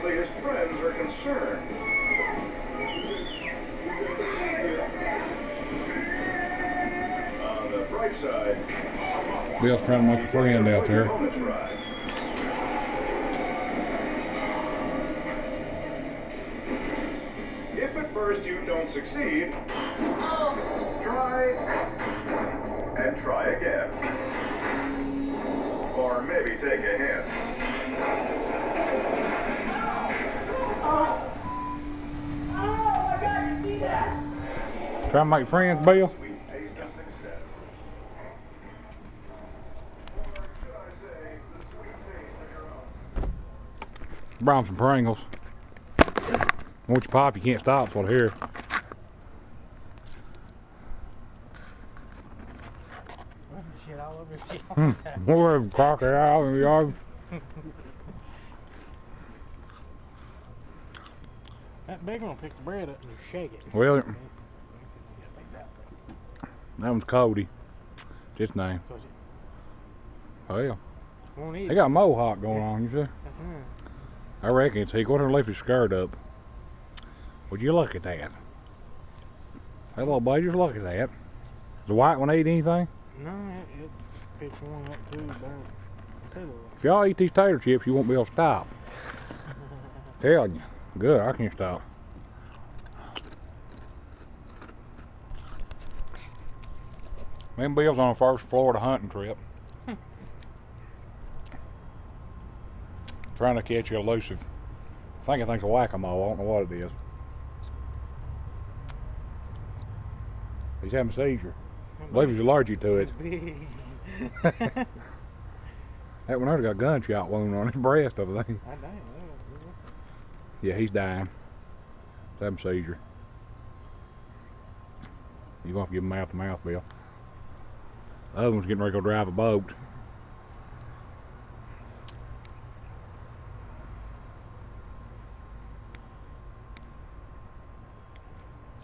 as his friends are concerned. On the bright side, Bill's trying to make a friend out there. If at first you don't succeed, try and try again. Or maybe take a hint. Trying to make friends, Bill. Sweet taste of success. Or should I say, the sweet taste of your own. Brought some Pringles. Once you pop, you can't stop, so here. Shit all over shit. More of crocodile in the yard. That big one will pick the bread up and just shake it. Well, Let me see if we got these out there. that one's Cody. Just name. So you Well, won't eat they it. got a mohawk going on, you see? Mhm. I reckon it's he. Go ahead and lift his skirt up. Would you look at that? Hey, little boy, just look at that. The white one eat anything? No, it picks one up too, but two. If y'all eat these tater chips, you won't be able to stop. Telling you. Good, I can't stop. Me and Bill's on a first Florida hunting trip. Trying to catch a elusive. I think it's a whack-a-mole. I don't know what it is. He's having a seizure. I believe he's allergic to it. That one there got a gunshot wound on his breast, I think. Yeah, he's dying. He's having a seizure. You're going to have to give him mouth-to-mouth, Bill. The other one's getting ready to go drive a boat.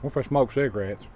What if I smoke cigarettes?